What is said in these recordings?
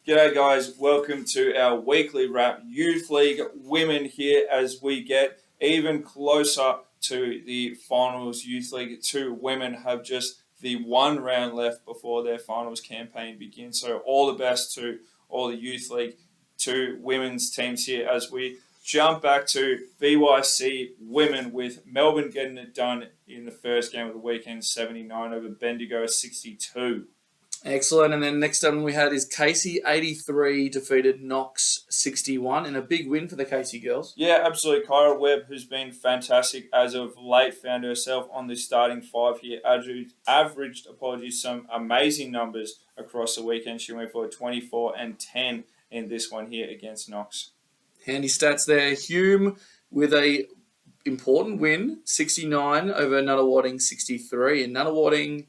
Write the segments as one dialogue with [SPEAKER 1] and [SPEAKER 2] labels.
[SPEAKER 1] G'day guys, welcome to our weekly wrap. Youth League women here as we get even closer to the finals. Youth League 2 women have just the one round left before their finals campaign begins. So all the best to all the Youth League 2 women's teams here as we jump back to BYC women with Melbourne getting it done in the first game of the weekend, 79 over Bendigo 62.
[SPEAKER 2] Excellent. And then next up we had is Casey 83 defeated Knox 61 in a big win for the Casey girls.
[SPEAKER 1] Yeah, absolutely. Kyra Webb, who's been fantastic as of late, found herself on the starting five here. Averaged some amazing numbers across the weekend. She went for 24 and 10 in this one here against Knox.
[SPEAKER 2] Handy stats there. Hume with a important win, 69 over Nunawading 63. And Nunawading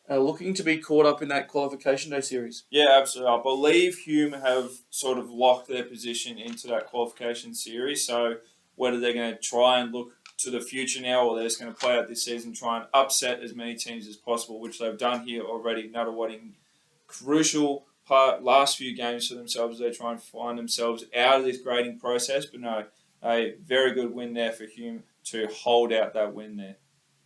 [SPEAKER 2] looking to be caught up in that qualification day series.
[SPEAKER 1] Yeah, absolutely. I believe Hume have sort of locked their position into that qualification series. So whether they're going to try and look to the future now or they're just going to play out this season, try and upset as many teams as possible, which they've done here already. Nunawading, crucial last few games for themselves as they try and find themselves out of this grading process. But no, a very good win there for Hume to hold out that win there.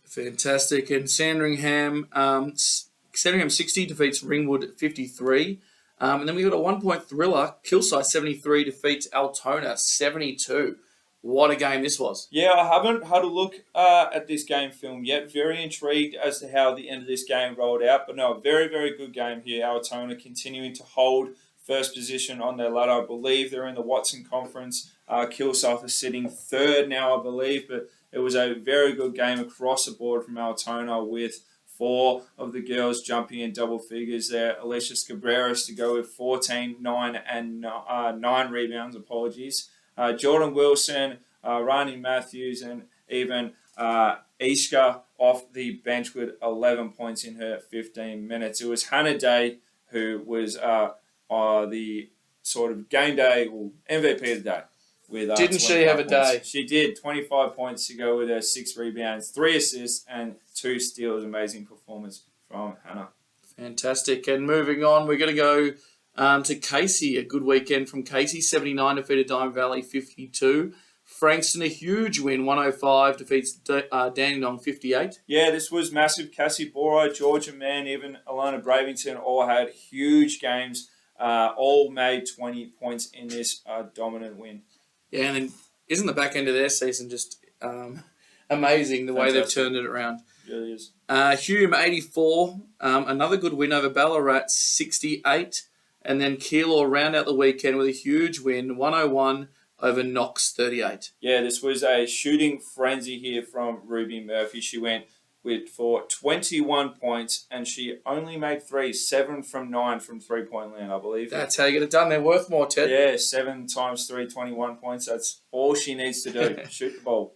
[SPEAKER 2] Fantastic. And Sandringham 60 defeats Ringwood 53. And then we got a 1-point thriller. Kilsyth 73 defeats Altona 72. What a game this was.
[SPEAKER 1] Yeah, I haven't had a look at this game film yet. Very intrigued as to how the end of this game rolled out. But no, very, very good game here. Altona continuing to hold first position on their ladder. I believe they're in the Watson Conference. Kilsyth is sitting third now, I believe. But it was a very good game across the board from Altona with 4 of the girls jumping in double figures there. Alicia Scabreras to go with 14, 9, and 9 rebounds, Jordan Wilson, Rani Matthews, and even Ishka off the bench with 11 points in her 15 minutes. It was Hannah Day who was the sort of game day or MVP of the day.
[SPEAKER 2] Didn't she have a day?
[SPEAKER 1] She did. 25 points to go with her 6 rebounds, 3 assists, and 2 steals. Amazing performance from Hannah.
[SPEAKER 2] Fantastic. And moving on, we're going to go to Casey. A good weekend from Casey. 79 defeated Diamond Valley 52. Frankston, a huge win. 105 defeats Dandenong 58.
[SPEAKER 1] Yeah, this was massive. Cassie Boro, Georgia Mann, even Alana Bravington all had huge games. All made 20 points in this dominant win.
[SPEAKER 2] Yeah, and then isn't the back end of their season just amazing, the way they've turned it around?
[SPEAKER 1] It really is.
[SPEAKER 2] Hume, 84. Another good win over Ballarat, 68. And then Keilor round out the weekend with a huge win, 101 over Knox, 38.
[SPEAKER 1] Yeah, this was a shooting frenzy here from Ruby Murphy. She went for 21 points, and she only made 3, 7 from 9 from three-point land, I believe.
[SPEAKER 2] That's how you get it done. They're worth more, Ted.
[SPEAKER 1] Yeah, 7 times 3, 21 points. That's all she needs to do. Shoot the ball.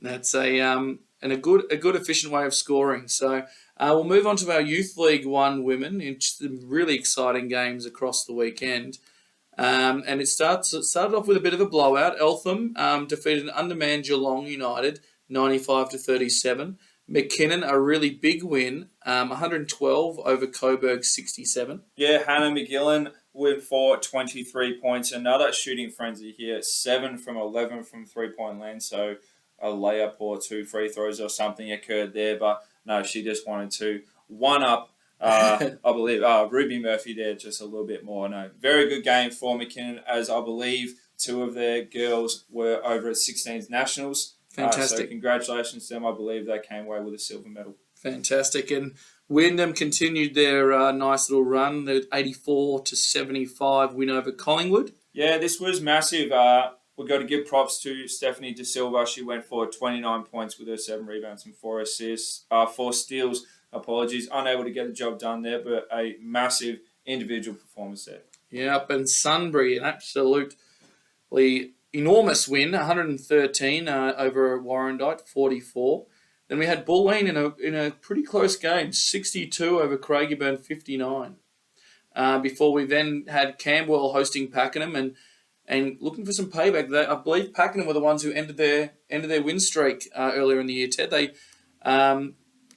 [SPEAKER 2] That's a good efficient way of scoring. So we'll move on to our Youth League 1 women in some really exciting games across the weekend. And it started off with a bit of a blowout. Eltham defeated an undermanned Geelong United 95-37. McKinnon, a really big win, 112 over Coburg 67.
[SPEAKER 1] Yeah, Hannah McGillan went for 23 points. Another shooting frenzy here, 7 from 11 from three-point land. So a layup or 2 free throws or something occurred there. But no, she just wanted to one-up, I believe, Ruby Murphy there just a little bit more. No, very good game for McKinnon, as I believe 2 of their girls were over at 16's Nationals.
[SPEAKER 2] Fantastic.
[SPEAKER 1] So congratulations to them. I believe they came away with a silver medal.
[SPEAKER 2] Fantastic. And Wyndham continued their nice little run, the 84-75 win over Collingwood.
[SPEAKER 1] Yeah, this was massive. We've got to give props to Stephanie De Silva. She went for 29 points with her 7 rebounds and 4 assists, 4 steals. Unable to get the job done there, but a massive individual performance there.
[SPEAKER 2] Yep, and Sunbury, an absolutely enormous win, 113 over Warrandyte, 44. Then we had Bulleen in a pretty close game, 62 over Craigieburn, 59. Before we then had Camberwell hosting Pakenham and looking for some payback. I believe Pakenham were the ones who ended their win streak earlier in the year. Ted,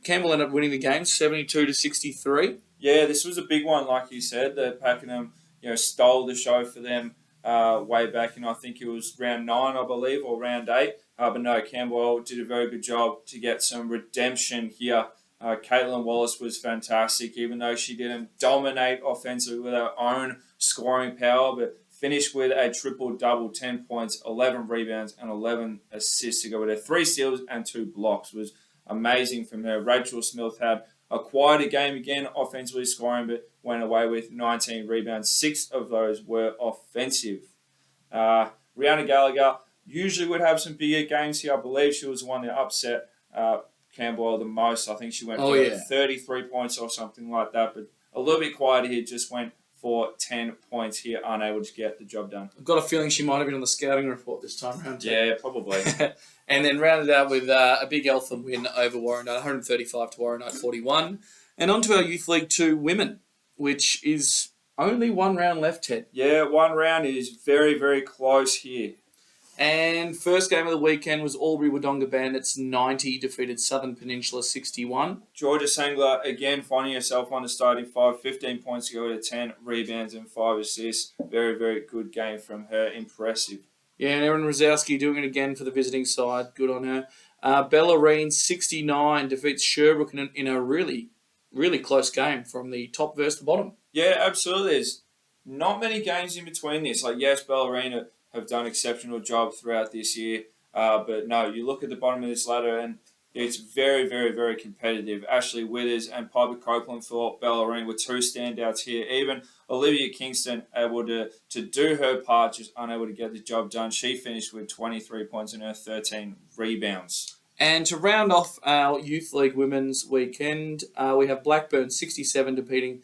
[SPEAKER 2] Campbell ended up winning the game, 72-63.
[SPEAKER 1] Yeah, this was a big one, like you said. The Pakenham stole the show for them way back in, I think it was round 9, I believe, or round 8. But no, Camberwell did a very good job to get some redemption here. Caitlin Wallace was fantastic, even though she didn't dominate offensively with her own scoring power, but finished with a triple-double, 10 points, 11 rebounds, and 11 assists to go with her. 3 steals and 2 blocks was amazing from her. Rachel Smith had a quieter game again, offensively scoring, but went away with 19 rebounds. 6 of those were offensive. Rihanna Gallagher usually would have some bigger games here. I believe she was the one that upset Camberwell the most. I think she went for 33 points or something like that, but a little bit quieter here, just went for 10 points here, unable to get the job done.
[SPEAKER 2] I've got a feeling she might have been on the scouting report this time around too.
[SPEAKER 1] Yeah, probably.
[SPEAKER 2] And then rounded out with a big Eltham win over Warrandyte, 135 to Warrandyte 41. And on to our Youth League 2 women, which is only one round left, Ted.
[SPEAKER 1] Yeah, one round is very, very close here.
[SPEAKER 2] And first game of the weekend was Albury Wodonga Bandits 90 defeated Southern Peninsula 61.
[SPEAKER 1] Georgia Sangler again finding herself on the starting 5, 15 points to go to 10 rebounds and 5 assists. Very, very good game from her. Impressive.
[SPEAKER 2] Yeah, and Erin Rosowski doing it again for the visiting side. Good on her. Bellarine 69 defeats Sherbrooke in a really, really close game from the top versus the bottom.
[SPEAKER 1] Yeah, absolutely. There's not many games in between this. Yes, Bellarine have done an exceptional job throughout this year. But no, you look at the bottom of this ladder and it's very, very, very competitive. Ashley Withers and Piper Copeland for Bellarine were 2 standouts here. Even Olivia Kingston able to do her part, just unable to get the job done. She finished with 23 points and her 13 rebounds.
[SPEAKER 2] And to round off our Youth League Women's weekend, we have Blackburn 67 defeating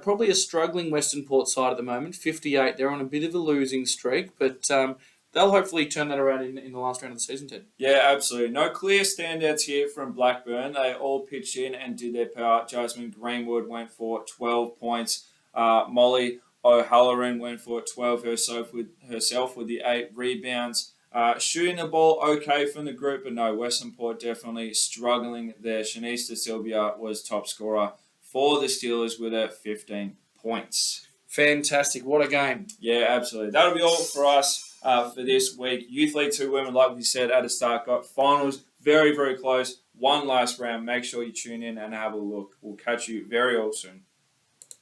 [SPEAKER 2] probably a struggling Western Port side at the moment, 58. They're on a bit of a losing streak, but they'll hopefully turn that around in the last round of the season, Ted.
[SPEAKER 1] Yeah, absolutely. No clear standouts here from Blackburn. They all pitched in and did their part. Jasmine Greenwood went for 12 points. Molly O'Halloran went for 12 herself with the 8 rebounds. Shooting the ball okay from the group, but no, Western Port definitely struggling there. Shanice De Silvia was top scorer for the Steelers with her 15 points.
[SPEAKER 2] Fantastic. What a game.
[SPEAKER 1] Yeah, absolutely. That'll be all for us for this week. Youth League 2 women, like we said at the start, got finals very, very close. One last round. Make sure you tune in and have a look. We'll catch you very all soon.